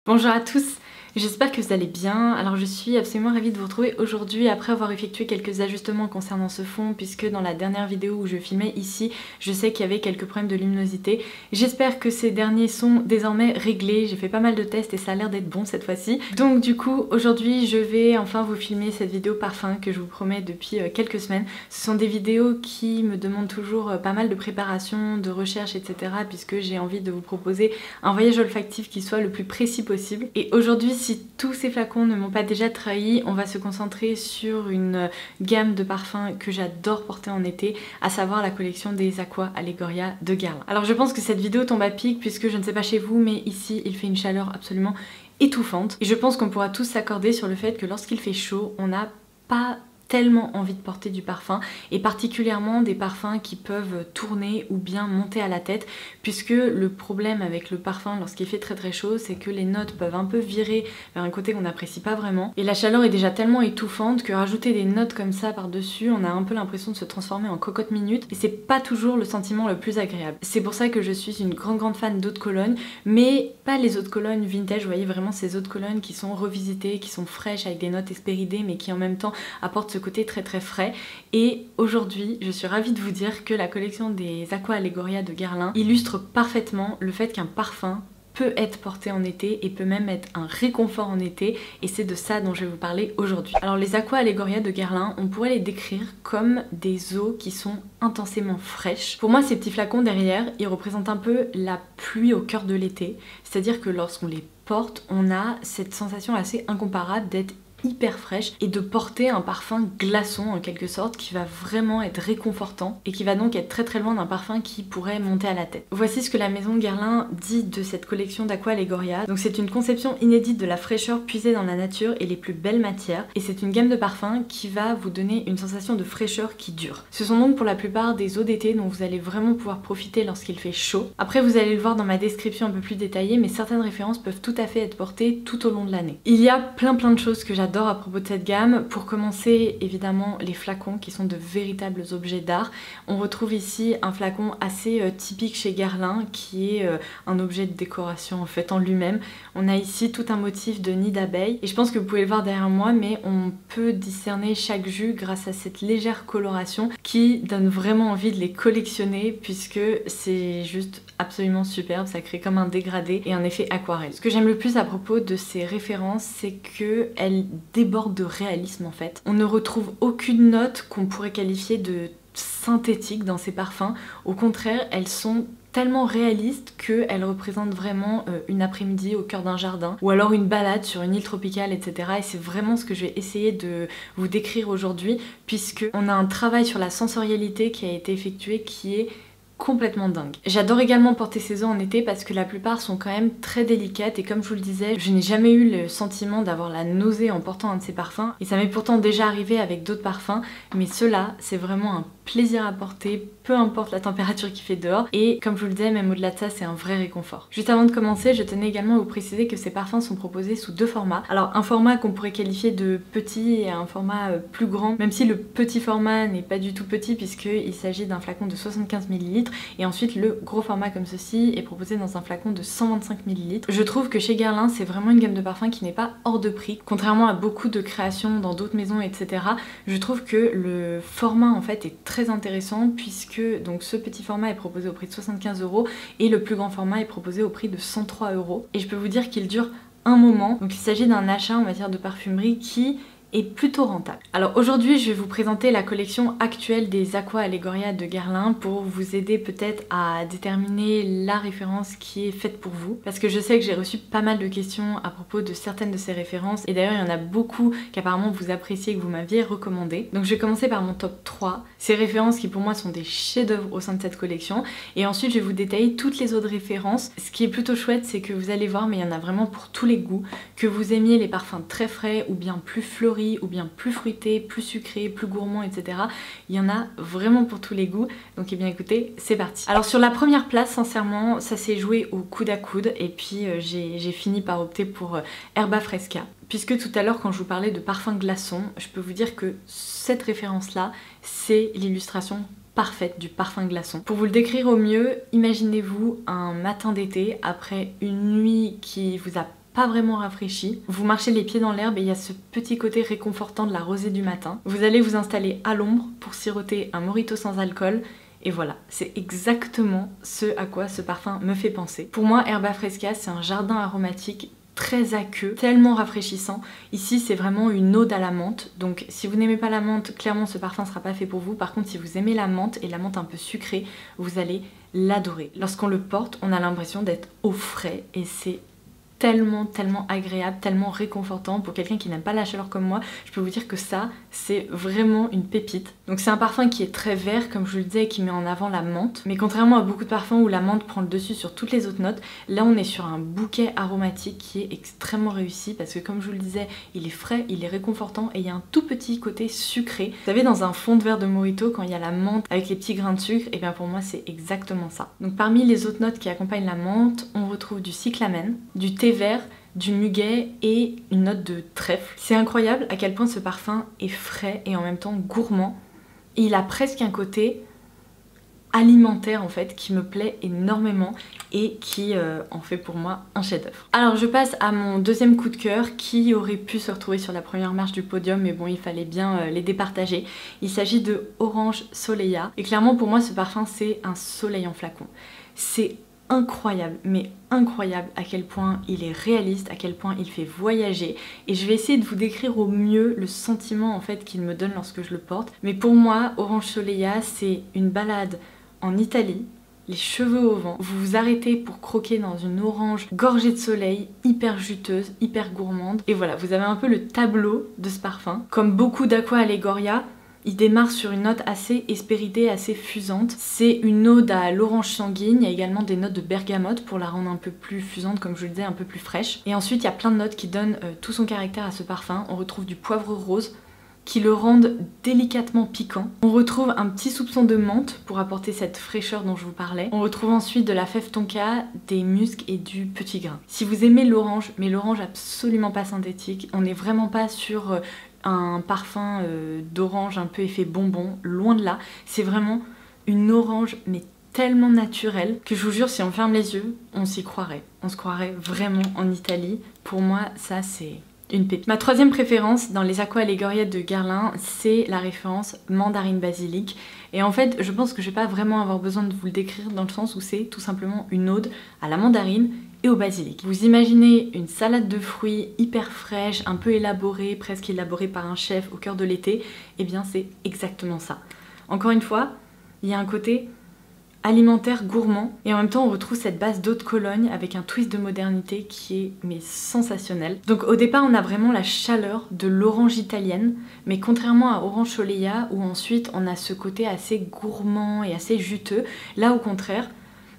Bonjour à tous, j'espère que vous allez bien. Alors je suis absolument ravie de vous retrouver aujourd'hui après avoir effectué quelques ajustements concernant ce fond, puisque dans la dernière vidéo où je filmais ici, je sais qu'il y avait quelques problèmes de luminosité. J'espère que ces derniers sont désormais réglés, j'ai fait pas mal de tests et ça a l'air d'être bon cette fois-ci. Donc du coup aujourd'hui je vais enfin vous filmer cette vidéo parfum que je vous promets depuis quelques semaines. Ce sont des vidéos qui me demandent toujours pas mal de préparation, de recherche, etc. puisque j'ai envie de vous proposer un voyage olfactif qui soit le plus précis possible. Et aujourd'hui, si tous ces flacons ne m'ont pas déjà trahi, on va se concentrer sur une gamme de parfums que j'adore porter en été, à savoir la collection des Aqua Allegoria de Guerlain. Alors je pense que cette vidéo tombe à pic puisque je ne sais pas chez vous, mais ici il fait une chaleur absolument étouffante. Et je pense qu'on pourra tous s'accorder sur le fait que lorsqu'il fait chaud, on n'a pas tellement envie de porter du parfum, et particulièrement des parfums qui peuvent tourner ou bien monter à la tête, puisque le problème avec le parfum lorsqu'il fait très chaud, c'est que les notes peuvent un peu virer vers un côté qu'on n'apprécie pas vraiment, et la chaleur est déjà tellement étouffante que rajouter des notes comme ça par dessus, on a un peu l'impression de se transformer en cocotte minute, et c'est pas toujours le sentiment le plus agréable. C'est pour ça que je suis une grande fan d'eau de Cologne, mais pas les eaux de Cologne vintage, vous voyez vraiment ces eaux de Cologne qui sont revisitées, qui sont fraîches avec des notes hespéridées, mais qui en même temps apportent ce côté très frais. Et aujourd'hui je suis ravie de vous dire que la collection des Aqua Allegoria de Guerlain illustre parfaitement le fait qu'un parfum peut être porté en été et peut même être un réconfort en été, et c'est de ça dont je vais vous parler aujourd'hui. Alors les Aqua Allegoria de Guerlain, on pourrait les décrire comme des eaux qui sont intensément fraîches. Pour moi ces petits flacons derrière, ils représentent un peu la pluie au cœur de l'été, c'est-à-dire que lorsqu'on les porte, on a cette sensation assez incomparable d'être hyper fraîche et de porter un parfum glaçon en quelque sorte qui va vraiment être réconfortant et qui va donc être très loin d'un parfum qui pourrait monter à la tête. Voici ce que la maison Guerlain dit de cette collection d'Aqua Allegoria. Donc c'est une conception inédite de la fraîcheur puisée dans la nature et les plus belles matières, et c'est une gamme de parfums qui va vous donner une sensation de fraîcheur qui dure. Ce sont donc pour la plupart des eaux d'été dont vous allez vraiment pouvoir profiter lorsqu'il fait chaud. Après vous allez le voir dans ma description un peu plus détaillée, mais certaines références peuvent tout à fait être portées tout au long de l'année. Il y a plein de choses que j'adore à propos de cette gamme. Pour commencer, évidemment les flacons qui sont de véritables objets d'art. On retrouve ici un flacon assez typique chez Guerlain qui est un objet de décoration en fait en lui-même. On a ici tout un motif de nid d'abeille et je pense que vous pouvez le voir derrière moi, mais on peut discerner chaque jus grâce à cette légère coloration qui donne vraiment envie de les collectionner, puisque c'est juste absolument superbe, ça crée comme un dégradé et un effet aquarelle. Ce que j'aime le plus à propos de ces références, c'est qu'elles déborde de réalisme en fait. On ne retrouve aucune note qu'on pourrait qualifier de synthétique dans ces parfums. Au contraire, elles sont tellement réalistes qu'elles représentent vraiment une après-midi au cœur d'un jardin, ou alors une balade sur une île tropicale, etc. Et c'est vraiment ce que je vais essayer de vous décrire aujourd'hui, puisque on a un travail sur la sensorialité qui a été effectué qui est complètement dingue. J'adore également porter ces eaux en été parce que la plupart sont quand même très délicates, et comme je vous le disais, je n'ai jamais eu le sentiment d'avoir la nausée en portant un de ces parfums, et ça m'est pourtant déjà arrivé avec d'autres parfums, mais ceux-là c'est vraiment un plaisir à porter, peu importe la température qu'il fait dehors, et comme je vous le disais, même au-delà de ça, c'est un vrai réconfort. Juste avant de commencer, je tenais également à vous préciser que ces parfums sont proposés sous deux formats. Alors un format qu'on pourrait qualifier de petit et un format plus grand, même si le petit format n'est pas du tout petit puisqu'il s'agit d'un flacon de 75 ml, et ensuite le gros format comme ceci est proposé dans un flacon de 125 ml. Je trouve que chez Guerlain, c'est vraiment une gamme de parfums qui n'est pas hors de prix. Contrairement à beaucoup de créations dans d'autres maisons, etc., je trouve que le format en fait est très intéressant, puisque donc ce petit format est proposé au prix de 75 € et le plus grand format est proposé au prix de 103 €. Et je peux vous dire qu'il dure un moment, donc il s'agit d'un achat en matière de parfumerie qui est plutôt rentable. Alors aujourd'hui je vais vous présenter la collection actuelle des Aqua Allegoria de Guerlain pour vous aider peut-être à déterminer la référence qui est faite pour vous, parce que je sais que j'ai reçu pas mal de questions à propos de certaines de ces références, et d'ailleurs il y en a beaucoup qu'apparemment vous appréciez et que vous m'aviez recommandé. Donc je vais commencer par mon top 3, ces références qui pour moi sont des chefs-d'œuvre au sein de cette collection, et ensuite je vais vous détailler toutes les autres références. Ce qui est plutôt chouette, c'est que vous allez voir, mais il y en a vraiment pour tous les goûts, que vous aimiez les parfums très frais ou bien plus fleuris ou bien plus fruité, plus sucré, plus gourmand, etc. Il y en a vraiment pour tous les goûts, donc eh bien écoutez, c'est parti. Alors sur la première place, sincèrement, ça s'est joué au coude à coude, et puis j'ai fini par opter pour Herba Fresca. Puisque tout à l'heure quand je vous parlais de parfum glaçon, je peux vous dire que cette référence là, c'est l'illustration parfaite du parfum glaçon. Pour vous le décrire au mieux, imaginez-vous un matin d'été après une nuit qui vous a pas vraiment rafraîchi. Vous marchez les pieds dans l'herbe et il y a ce petit côté réconfortant de la rosée du matin. Vous allez vous installer à l'ombre pour siroter un mojito sans alcool. Et voilà, c'est exactement ce à quoi ce parfum me fait penser. Pour moi, Herba Fresca, c'est un jardin aromatique très aqueux, tellement rafraîchissant. Ici, c'est vraiment une ode à la menthe. Donc si vous n'aimez pas la menthe, clairement ce parfum ne sera pas fait pour vous. Par contre, si vous aimez la menthe et la menthe un peu sucrée, vous allez l'adorer. Lorsqu'on le porte, on a l'impression d'être au frais et c'est tellement agréable, tellement réconfortant. Pour quelqu'un qui n'aime pas la chaleur comme moi, je peux vous dire que ça, c'est vraiment une pépite. Donc c'est un parfum qui est très vert, comme je vous le disais, et qui met en avant la menthe. Mais contrairement à beaucoup de parfums où la menthe prend le dessus sur toutes les autres notes, là on est sur un bouquet aromatique qui est extrêmement réussi parce que comme je vous le disais, il est frais, il est réconfortant et il y a un tout petit côté sucré. Vous savez, dans un fond de verre de mojito, quand il y a la menthe avec les petits grains de sucre, et bien pour moi c'est exactement ça. Donc parmi les autres notes qui accompagnent la menthe, on retrouve du cyclamen, du thé vert, du muguet et une note de trèfle. C'est incroyable à quel point ce parfum est frais et en même temps gourmand. Et il a presque un côté alimentaire en fait qui me plaît énormément et qui en fait pour moi un chef-d'œuvre. Alors je passe à mon deuxième coup de cœur qui aurait pu se retrouver sur la première marche du podium, mais bon, il fallait bien les départager. Il s'agit de Orange Soleillat et clairement pour moi ce parfum c'est un soleil en flacon. C'est incroyable, mais incroyable à quel point il est réaliste, à quel point il fait voyager, et je vais essayer de vous décrire au mieux le sentiment en fait qu'il me donne lorsque je le porte. Mais pour moi, Orange Soleillat, c'est une balade en Italie, les cheveux au vent, vous vous arrêtez pour croquer dans une orange gorgée de soleil, hyper juteuse, hyper gourmande, et voilà, vous avez un peu le tableau de ce parfum. Comme beaucoup d'Aqua Allegoria, il démarre sur une note assez hespéridée, assez fusante. C'est une ode à l'orange sanguine, il y a également des notes de bergamote pour la rendre un peu plus fusante, comme je le disais, un peu plus fraîche. Et ensuite il y a plein de notes qui donnent tout son caractère à ce parfum. On retrouve du poivre rose qui le rendent délicatement piquant. On retrouve un petit soupçon de menthe pour apporter cette fraîcheur dont je vous parlais. On retrouve ensuite de la fève tonka, des muscs et du petit grain. Si vous aimez l'orange, mais l'orange absolument pas synthétique, on n'est vraiment pas sur un parfum d'orange un peu effet bonbon, loin de là. C'est vraiment une orange mais tellement naturelle que je vous jure, si on ferme les yeux, on s'y croirait. On se croirait vraiment en Italie. Pour moi, ça c'est une pépite. Ma troisième préférence dans les Aqua Allegoria de Guerlain, c'est la référence mandarine basilic. Et en fait, je pense que je vais pas vraiment avoir besoin de vous le décrire dans le sens où c'est tout simplement une ode à la mandarine et au basilic. Vous imaginez une salade de fruits hyper fraîche, un peu élaborée, presque élaborée par un chef au cœur de l'été, et bien c'est exactement ça. Encore une fois, il y a un côté alimentaire gourmand et en même temps on retrouve cette base d'eau de Cologne avec un twist de modernité qui est mais sensationnel. Donc au départ on a vraiment la chaleur de l'orange italienne, mais contrairement à Orange Soleillat où ensuite on a ce côté assez gourmand et assez juteux, là au contraire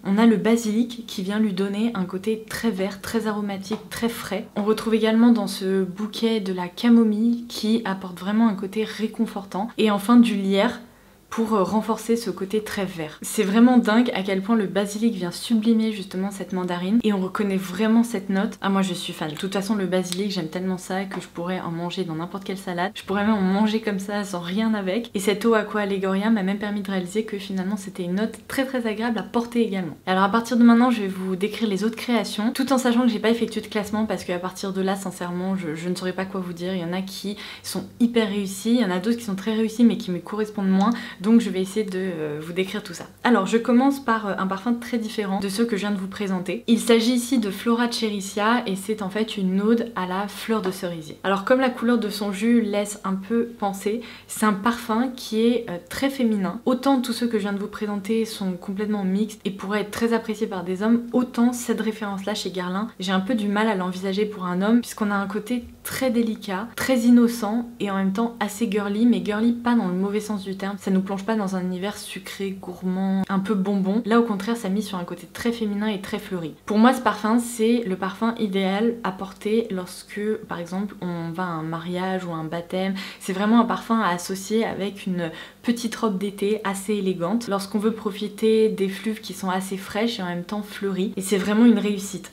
on a le basilic qui vient lui donner un côté très vert, très aromatique, très frais. On retrouve également dans ce bouquet de la camomille qui apporte vraiment un côté réconfortant. Et enfin du lierre pour renforcer ce côté très vert. C'est vraiment dingue à quel point le basilic vient sublimer justement cette mandarine et on reconnaît vraiment cette note. Ah, moi je suis fan. De toute façon le basilic j'aime tellement ça que je pourrais en manger dans n'importe quelle salade. Je pourrais même en manger comme ça sans rien avec. Et cette eau Aqua Allegoria m'a même permis de réaliser que finalement c'était une note très agréable à porter également. Alors à partir de maintenant je vais vous décrire les autres créations tout en sachant que j'ai pas effectué de classement parce qu'à partir de là sincèrement je ne saurais pas quoi vous dire. Il y en a qui sont hyper réussis, il y en a d'autres qui sont très réussis mais qui me correspondent moins. Donc je vais essayer de vous décrire tout ça. Alors je commence par un parfum très différent de ceux que je viens de vous présenter. Il s'agit ici de Flora Chericia et c'est en fait une ode à la fleur de cerisier. Alors comme la couleur de son jus laisse un peu penser, c'est un parfum qui est très féminin. Autant tous ceux que je viens de vous présenter sont complètement mixtes et pourraient être très appréciés par des hommes, autant cette référence là chez Guerlain, j'ai un peu du mal à l'envisager pour un homme puisqu'on a un côté très délicat, très innocent et en même temps assez girly, mais girly pas dans le mauvais sens du terme. Ça nous plonge pas dans un univers sucré, gourmand, un peu bonbon. Là au contraire ça mise sur un côté très féminin et très fleuri. Pour moi ce parfum c'est le parfum idéal à porter lorsque par exemple on va à un mariage ou un baptême. C'est vraiment un parfum à associer avec une petite robe d'été assez élégante lorsqu'on veut profiter des fleuves qui sont assez fraîches et en même temps fleuries. Et c'est vraiment une réussite.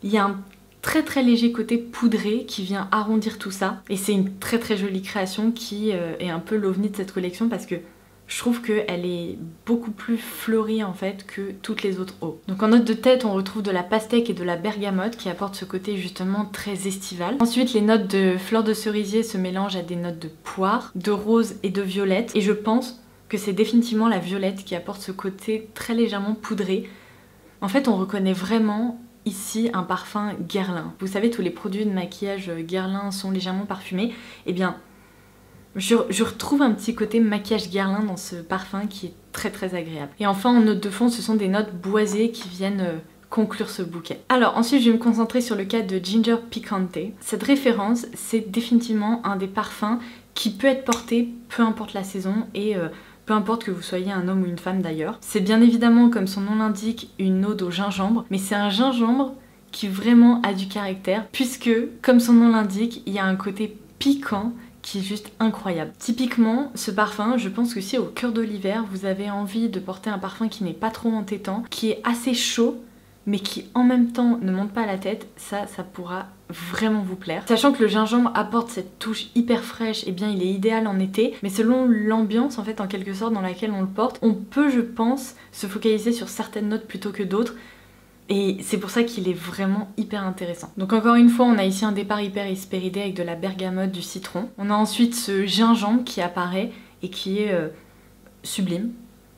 Il y a un très léger côté poudré qui vient arrondir tout ça et c'est une très jolie création qui est un peu l'ovni de cette collection parce que je trouve qu'elle est beaucoup plus fleurie en fait que toutes les autres eaux. Donc en note de tête, on retrouve de la pastèque et de la bergamote qui apportent ce côté justement très estival. Ensuite, les notes de fleurs de cerisier se mélangent à des notes de poire, de rose et de violette. Et je pense que c'est définitivement la violette qui apporte ce côté très légèrement poudré. En fait, on reconnaît vraiment ici un parfum Guerlain. Vous savez, tous les produits de maquillage Guerlain sont légèrement parfumés. Eh bien, je retrouve un petit côté maquillage Guerlain dans ce parfum qui est très très agréable. Et enfin en note de fond, ce sont des notes boisées qui viennent conclure ce bouquet. Alors ensuite je vais me concentrer sur le cas de Ginger Picante. Cette référence, c'est définitivement un des parfums qui peut être porté peu importe la saison et peu importe que vous soyez un homme ou une femme d'ailleurs. C'est bien évidemment, comme son nom l'indique, une ode au gingembre, mais c'est un gingembre qui vraiment a du caractère puisque, comme son nom l'indique, il y a un côté piquant qui est juste incroyable. Typiquement, ce parfum, je pense que si au cœur de l'hiver, vous avez envie de porter un parfum qui n'est pas trop entêtant, qui est assez chaud, mais qui en même temps ne monte pas à la tête, ça pourra vraiment vous plaire. Sachant que le gingembre apporte cette touche hyper fraîche, et bien il est idéal en été, mais selon l'ambiance en fait en quelque sorte dans laquelle on le porte, on peut je pense se focaliser sur certaines notes plutôt que d'autres. Et c'est pour ça qu'il est vraiment hyper intéressant. Donc encore une fois, on a ici un départ hyper hespéridé avec de la bergamote, du citron. On a ensuite ce gingembre qui apparaît et qui est sublime.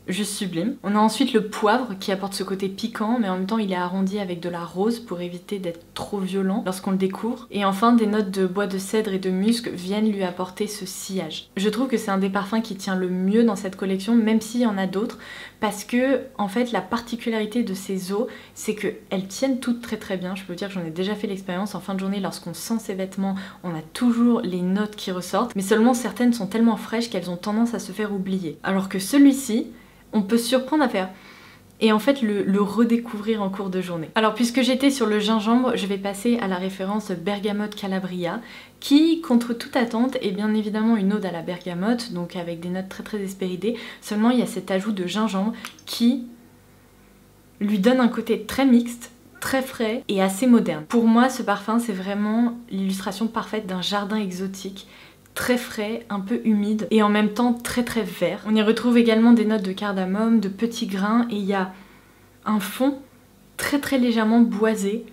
Juste sublime. On a ensuite le poivre qui apporte ce côté piquant, mais en même temps il est arrondi avec de la rose pour éviter d'être trop violent lorsqu'on le découvre. Et enfin des notes de bois de cèdre et de musc viennent lui apporter ce sillage. Je trouve que c'est un des parfums qui tient le mieux dans cette collection, même s'il y en a d'autres, parce que en fait la particularité de ces eaux, c'est qu'elles tiennent toutes très très bien. Je peux vous dire que j'en ai déjà fait l'expérience en fin de journée, lorsqu'on sent ces vêtements, on a toujours les notes qui ressortent, mais seulement certaines sont tellement fraîches qu'elles ont tendance à se faire oublier. Alors que celui-ci, on peut se surprendre à faire et en fait le redécouvrir en cours de journée. Alors puisque j'étais sur le gingembre, je vais passer à la référence Bergamote Calabria qui, contre toute attente, est bien évidemment une ode à la bergamote, donc avec des notes très très hespéridées, seulement il y a cet ajout de gingembre qui lui donne un côté très mixte, très frais et assez moderne. Pour moi, ce parfum, c'est vraiment l'illustration parfaite d'un jardin exotique, très frais, un peu humide et en même temps très très vert. On y retrouve également des notes de cardamome, de petits grains et il y a un fond très très légèrement boisé,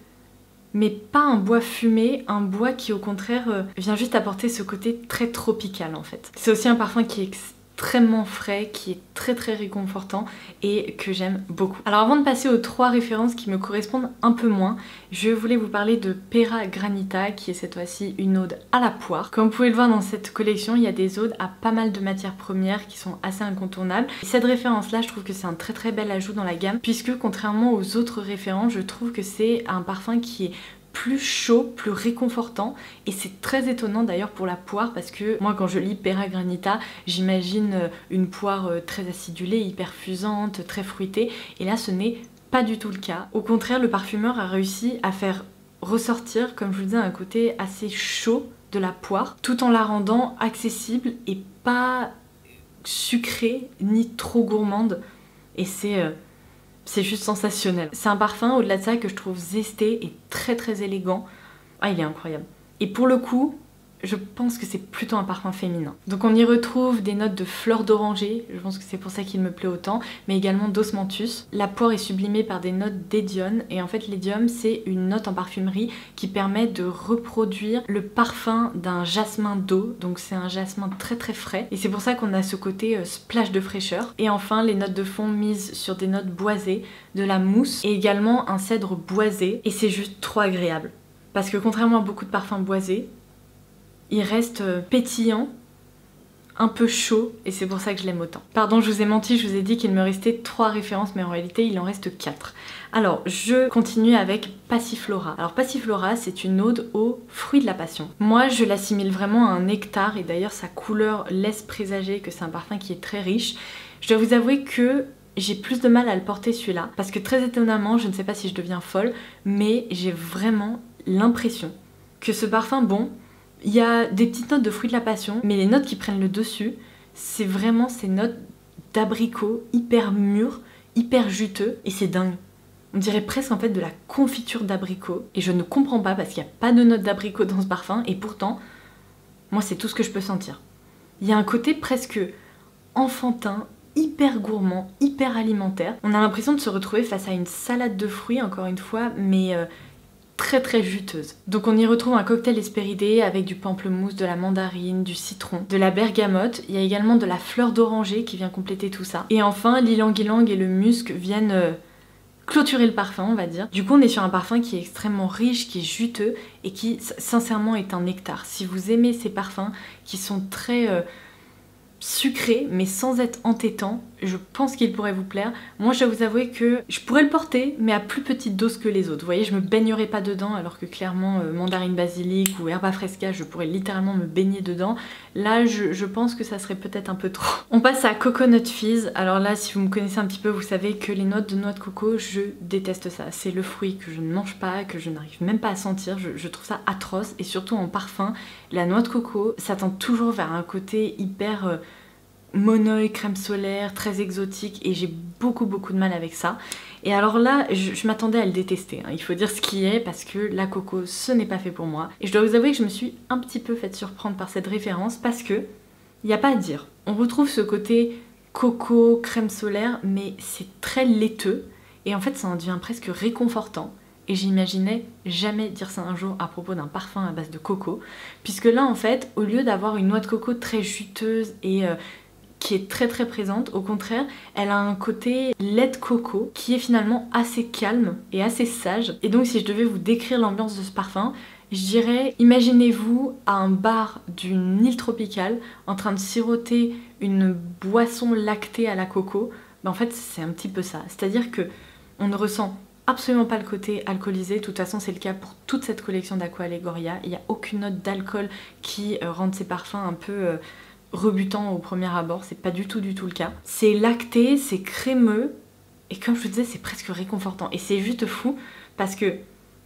mais pas un bois fumé, un bois qui au contraire vient juste apporter ce côté très tropical en fait. C'est aussi un parfum qui est extrêmement frais, qui est très très réconfortant et que j'aime beaucoup. Alors avant de passer aux 3 références qui me correspondent un peu moins, je voulais vous parler de Pera Granita qui est cette fois-ci une ode à la poire. Comme vous pouvez le voir dans cette collection, il y a des odes à pas mal de matières premières qui sont assez incontournables. Et cette référence là, je trouve que c'est un très très bel ajout dans la gamme puisque contrairement aux autres références, je trouve que c'est un parfum qui est plus chaud, plus réconfortant et c'est très étonnant d'ailleurs pour la poire parce que moi quand je lis Pera Granita, j'imagine une poire très acidulée, hyper fusante, très fruitée et là ce n'est pas du tout le cas. Au contraire, le parfumeur a réussi à faire ressortir, comme je vous disais, un côté assez chaud de la poire tout en la rendant accessible et pas sucrée ni trop gourmande et c'est juste sensationnel. C'est un parfum, au-delà de ça, que je trouve zesté et très très élégant. Ah, il est incroyable. Et pour le coup, je pense que c'est plutôt un parfum féminin. Donc on y retrouve des notes de fleurs d'oranger, je pense que c'est pour ça qu'il me plaît autant, mais également d'osmanthus. La poire est sublimée par des notes d'édione, et en fait l'édione c'est une note en parfumerie qui permet de reproduire le parfum d'un jasmin d'eau, donc c'est un jasmin très très frais, et c'est pour ça qu'on a ce côté splash de fraîcheur. Et enfin les notes de fond misent sur des notes boisées, de la mousse, et également un cèdre boisé, et c'est juste trop agréable. Parce que contrairement à beaucoup de parfums boisés, il reste pétillant, un peu chaud, et c'est pour ça que je l'aime autant. Pardon, je vous ai menti, je vous ai dit qu'il me restait 3 références, mais en réalité il en reste 4. Alors, je continue avec Passiflora. Alors Passiflora, c'est une ode aux fruits de la passion. Moi, je l'assimile vraiment à un nectar, et d'ailleurs sa couleur laisse présager que c'est un parfum qui est très riche. Je dois vous avouer que j'ai plus de mal à le porter celui-là, parce que très étonnamment, je ne sais pas si je deviens folle, mais j'ai vraiment l'impression que ce parfum, bon, il y a des petites notes de fruits de la passion, mais les notes qui prennent le dessus, c'est vraiment ces notes d'abricot hyper mûres, hyper juteux, et c'est dingue. On dirait presque en fait de la confiture d'abricot, et je ne comprends pas parce qu'il n'y a pas de notes d'abricot dans ce parfum, et pourtant, moi c'est tout ce que je peux sentir. Il y a un côté presque enfantin, hyper gourmand, hyper alimentaire. On a l'impression de se retrouver face à une salade de fruits, encore une fois, mais très très juteuse. Donc on y retrouve un cocktail hespéridé avec du pamplemousse, de la mandarine, du citron, de la bergamote. Il y a également de la fleur d'oranger qui vient compléter tout ça. Et enfin, l'ylang-ylang et le musc viennent clôturer le parfum, on va dire. Du coup, on est sur un parfum qui est extrêmement riche, qui est juteux et qui, sincèrement, est un nectar. Si vous aimez ces parfums qui sont très sucré mais sans être entêtant, je pense qu'il pourrait vous plaire. Moi je dois vous avouer que je pourrais le porter mais à plus petite dose que les autres. Vous voyez, je me baignerai pas dedans alors que clairement mandarine basilic ou herba fresca je pourrais littéralement me baigner dedans. Là je pense que ça serait peut-être un peu trop. On passe à Coconut Fizz. Alors là si vous me connaissez un petit peu vous savez que les notes de noix de coco je déteste ça. C'est le fruit que je ne mange pas, que je n'arrive même pas à sentir. Je trouve ça atroce et surtout en parfum. La noix de coco ça tend toujours vers un côté hyper monoï, crème solaire, très exotique et j'ai beaucoup de mal avec ça. Et alors là, je m'attendais à le détester, hein. Il faut dire ce qui est parce que la coco, ce n'est pas fait pour moi. Et je dois vous avouer que je me suis un petit peu faite surprendre par cette référence parce que, il n'y a pas à dire. On retrouve ce côté coco, crème solaire, mais c'est très laiteux et en fait ça en devient presque réconfortant. Et j'imaginais jamais dire ça un jour à propos d'un parfum à base de coco, puisque là en fait, au lieu d'avoir une noix de coco très juteuse et qui est très présente, au contraire, elle a un côté lait de coco qui est finalement assez calme et assez sage. Et donc si je devais vous décrire l'ambiance de ce parfum, je dirais, imaginez-vous à un bar d'une île tropicale en train de siroter une boisson lactée à la coco. Ben en fait c'est un petit peu ça, c'est-à-dire que on ne ressent absolument pas le côté alcoolisé, de toute façon c'est le cas pour toute cette collection d'Aqua Allegoria, il n'y a aucune note d'alcool qui rende ces parfums un peu rebutant au premier abord, c'est pas du tout le cas. C'est lacté, c'est crémeux et comme je vous disais c'est presque réconfortant et c'est juste fou parce que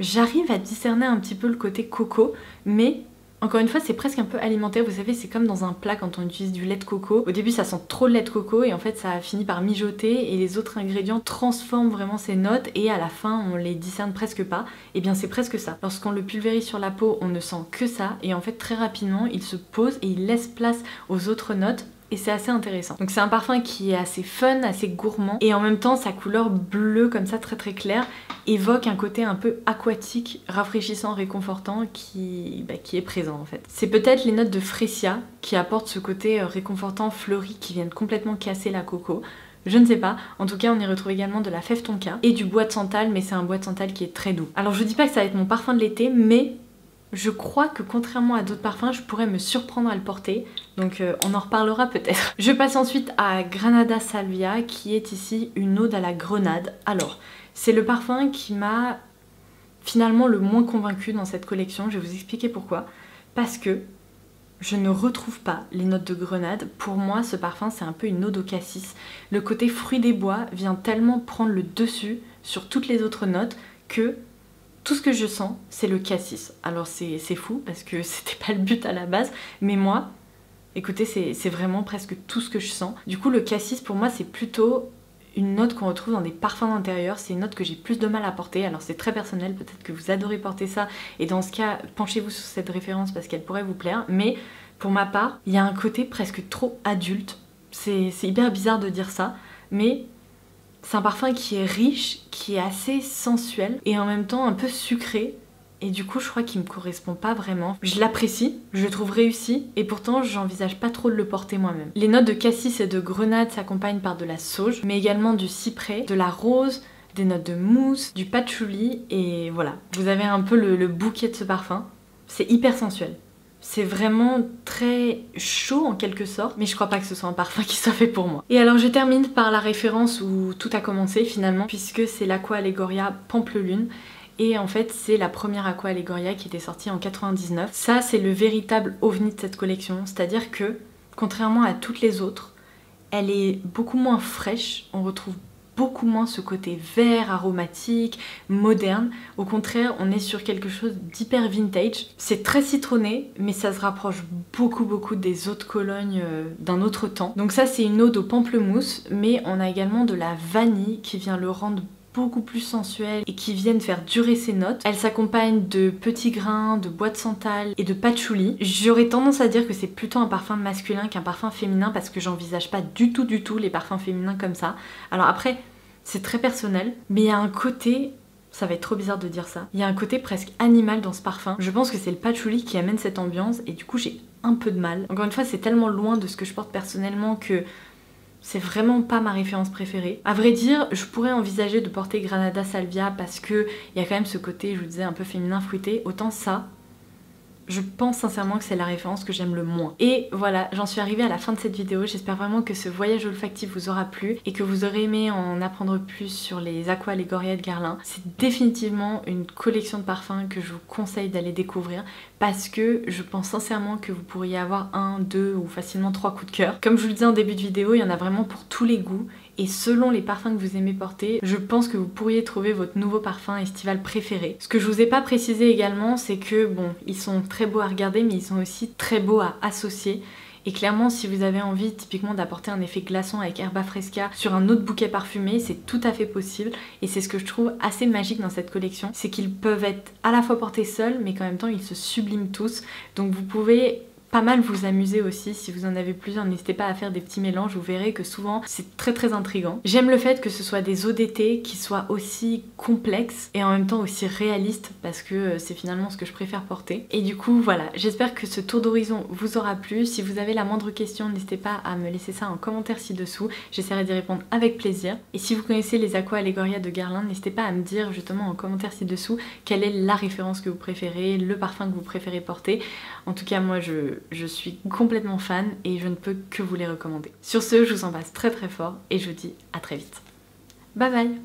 j'arrive à discerner un petit peu le côté coco mais encore une fois c'est presque un peu alimentaire, vous savez c'est comme dans un plat quand on utilise du lait de coco, au début ça sent trop le lait de coco et en fait ça finit par mijoter et les autres ingrédients transforment vraiment ces notes et à la fin on les discerne presque pas, et bien c'est presque ça. Lorsqu'on le pulvérise sur la peau on ne sent que ça et en fait très rapidement il se pose et il laisse place aux autres notes. Et c'est assez intéressant. Donc c'est un parfum qui est assez fun, assez gourmand et en même temps sa couleur bleue comme ça très claire évoque un côté un peu aquatique, rafraîchissant, réconfortant qui est présent en fait. C'est peut-être les notes de Freesia qui apportent ce côté réconfortant, fleuri qui viennent complètement casser la coco. Je ne sais pas, en tout cas on y retrouve également de la fève tonka et du bois de santal mais c'est un bois de santal qui est très doux. Alors je dis pas que ça va être mon parfum de l'été mais je crois que contrairement à d'autres parfums, je pourrais me surprendre à le porter, donc on en reparlera peut-être. Je passe ensuite à Granada Salvia, qui est ici une ode à la grenade. Alors, c'est le parfum qui m'a finalement le moins convaincue dans cette collection, je vais vous expliquer pourquoi. Parce que je ne retrouve pas les notes de grenade. Pour moi, ce parfum, c'est un peu une ode au cassis. Le côté fruit des bois vient tellement prendre le dessus sur toutes les autres notes que tout ce que je sens, c'est le cassis. Alors c'est fou parce que c'était pas le but à la base, mais moi, écoutez, c'est vraiment presque tout ce que je sens. Du coup, le cassis pour moi, c'est plutôt une note qu'on retrouve dans des parfums d'intérieur. C'est une note que j'ai plus de mal à porter. Alors c'est très personnel, peut-être que vous adorez porter ça, et dans ce cas, penchez-vous sur cette référence parce qu'elle pourrait vous plaire. Mais pour ma part, il y a un côté presque trop adulte. C'est hyper bizarre de dire ça, mais c'est un parfum qui est riche, qui est assez sensuel et en même temps un peu sucré. Et du coup je crois qu'il me correspond pas vraiment. Je l'apprécie, je le trouve réussi et pourtant j'envisage pas trop de le porter moi-même. Les notes de cassis et de grenade s'accompagnent par de la sauge, mais également du cyprès, de la rose, des notes de mousse, du patchouli et voilà. Vous avez un peu le bouquet de ce parfum. C'est hyper sensuel. C'est vraiment très chaud en quelque sorte, mais je crois pas que ce soit un parfum qui soit fait pour moi. Et alors je termine par la référence où tout a commencé finalement, puisque c'est l'Aqua Allegoria Pampelune. Et en fait c'est la première Aqua Allegoria qui était sortie en 99. Ça c'est le véritable ovni de cette collection, c'est-à-dire que contrairement à toutes les autres, elle est beaucoup moins fraîche, on retrouve beaucoup moins ce côté vert, aromatique, moderne. Au contraire, on est sur quelque chose d'hyper vintage. C'est très citronné, mais ça se rapproche beaucoup des autres colognes d'un autre temps. Donc ça, c'est une ode au pamplemousse, mais on a également de la vanille qui vient le rendre beaucoup plus sensuelles et qui viennent faire durer ces notes. Elles s'accompagnent de petits grains, de bois de santal et de patchouli. J'aurais tendance à dire que c'est plutôt un parfum masculin qu'un parfum féminin parce que j'envisage pas du tout les parfums féminins comme ça. Alors après, c'est très personnel, mais il y a un côté... Ça va être trop bizarre de dire ça. Il y a un côté presque animal dans ce parfum. Je pense que c'est le patchouli qui amène cette ambiance et du coup j'ai un peu de mal. Encore une fois, c'est tellement loin de ce que je porte personnellement que c'est vraiment pas ma référence préférée. À vrai dire, je pourrais envisager de porter Granada Salvia parce que il y a quand même ce côté, je vous disais, un peu féminin fruité. Autant ça, je pense sincèrement que c'est la référence que j'aime le moins. Et voilà, j'en suis arrivée à la fin de cette vidéo. J'espère vraiment que ce voyage olfactif vous aura plu et que vous aurez aimé en apprendre plus sur les Aqua Allegoria de Guerlain. C'est définitivement une collection de parfums que je vous conseille d'aller découvrir parce que je pense sincèrement que vous pourriez avoir 1, 2 ou facilement 3 coups de cœur. Comme je vous le disais en début de vidéo, il y en a vraiment pour tous les goûts. Et selon les parfums que vous aimez porter, je pense que vous pourriez trouver votre nouveau parfum estival préféré. Ce que je vous ai pas précisé également, c'est que bon, ils sont très beaux à regarder, mais ils sont aussi très beaux à associer. Et clairement, si vous avez envie typiquement d'apporter un effet glaçon avec Herba Fresca sur un autre bouquet parfumé, c'est tout à fait possible. Et c'est ce que je trouve assez magique dans cette collection, c'est qu'ils peuvent être à la fois portés seuls, mais qu'en même temps ils se subliment tous. Donc vous pouvez pas mal vous amuser aussi. Si vous en avez plusieurs, n'hésitez pas à faire des petits mélanges, vous verrez que souvent c'est très intriguant. J'aime le fait que ce soit des eaux d'été qui soient aussi complexes et en même temps aussi réalistes parce que c'est finalement ce que je préfère porter. Et du coup voilà, j'espère que ce tour d'horizon vous aura plu. Si vous avez la moindre question, n'hésitez pas à me laisser ça en commentaire ci-dessous, j'essaierai d'y répondre avec plaisir. Et si vous connaissez les Aqua Allegoria de Guerlain, n'hésitez pas à me dire justement en commentaire ci-dessous quelle est la référence que vous préférez, le parfum que vous préférez porter. En tout cas moi je suis complètement fan et je ne peux que vous les recommander. Sur ce, je vous embrasse très fort et je vous dis à très vite. Bye bye!